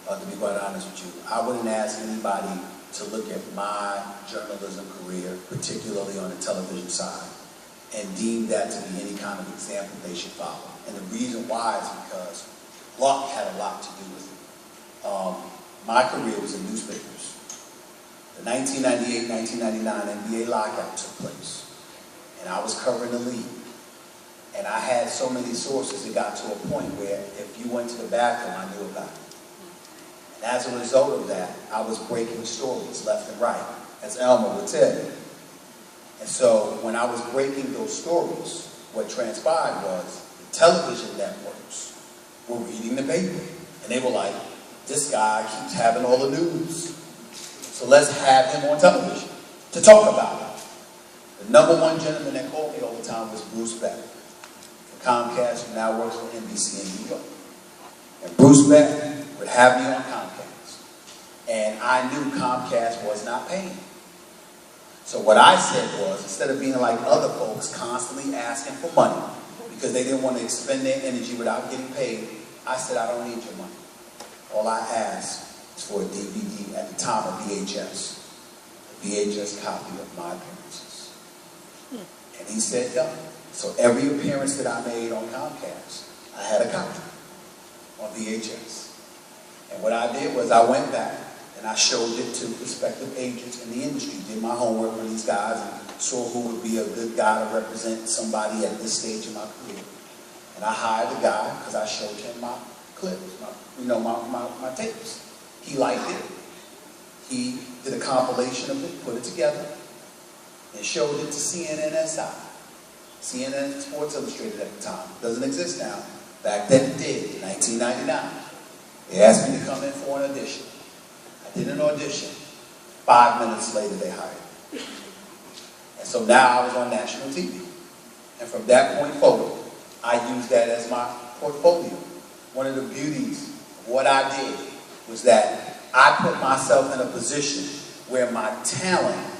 to be quite honest with you. I wouldn't ask anybody to look at my journalism career, particularly on the television side, and deem that to be any kind of example they should follow. And the reason why is because luck had a lot to do with it. My career was in newspapers. The 1998-1999 NBA lockout took place, and I was covering the league. And I had so many sources, it got to a point where if you went to the bathroom, I knew about it. And as a result of that, I was breaking stories left and right, as Elmer would tell you. And so when I was breaking those stories, what transpired was the television networks were reading the paper. And they were like, this guy keeps having all the news. So let's have him on television to talk about it. The number one gentleman that called me all the time was Bruce Beck, for Comcast, who now works for NBC in New York. And Bruce Beck would have me on Comcast. And I knew Comcast was not paying. So what I said was, instead of being like other folks constantly asking for money because they didn't want to expend their energy without getting paid, I said, I don't need your money. All I asked is for a DVD, at the time, a VHS. A VHS copy of my appearances. And he said, done. So every appearance that I made on Comcast, I had a copy on VHS. And what I did was I went back and I showed it to prospective agents in the industry, did my homework on these guys and saw who would be a good guy to represent somebody at this stage in my career. And I hired a guy because I showed him my clips, my tapes. He liked it. He did a compilation of it, put it together, and showed it to CNN-SI. CNN Sports Illustrated at the time. Doesn't exist now. Back then it did, in 1999. They asked me to come in for an audition. I did an audition. 5 minutes later, they hired me. And so now I was on national TV. And from that point forward, I used that as my portfolio. One of the beauties of what I did was that I put myself in a position where my talent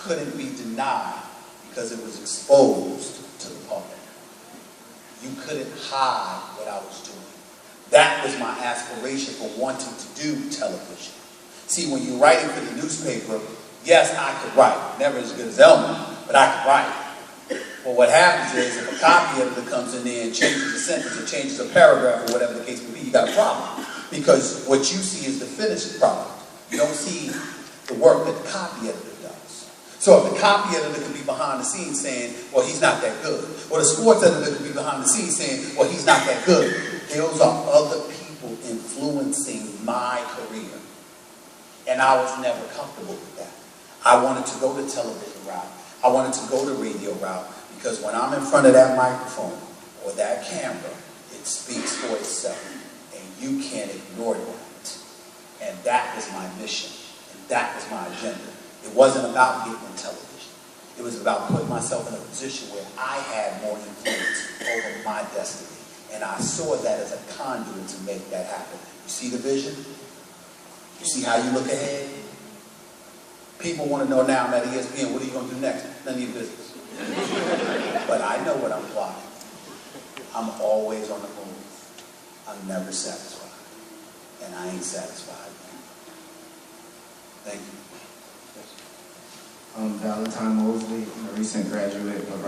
couldn't be denied because it was exposed to the public. You couldn't hide what I was doing. That was my aspiration for wanting to do television. See, when you're writing for the newspaper, yes, I could write. Never as good as Elmer, but I could write. Well, what happens is if a copy editor comes in there and changes a sentence or changes a paragraph or whatever the case may be, you got a problem. Because what you see is the finished product. You don't see the work that the copy editor does. So if the copy editor can be behind the scenes saying, well, he's not that good, or the sports editor can be behind the scenes saying, well, he's not that good, those are other people influencing my career. And I was never comfortable with that. I wanted to go the television route. I wanted to go the radio route. Because when I'm in front of that microphone or that camera, it speaks for itself. And you can't ignore that. And that was my mission. And that was my agenda. It wasn't about getting on television. It was about putting myself in a position where I had more influence over my destiny. And I saw that as a conduit to make that happen. You see the vision? You see how you look ahead? People want to know now, I'm at ESPN, what are you going to do next? None of your business. But I know what I'm plotting. I'm always on the move. I'm never satisfied. And I ain't satisfied. Thank you. Valentine Mosley, a recent graduate of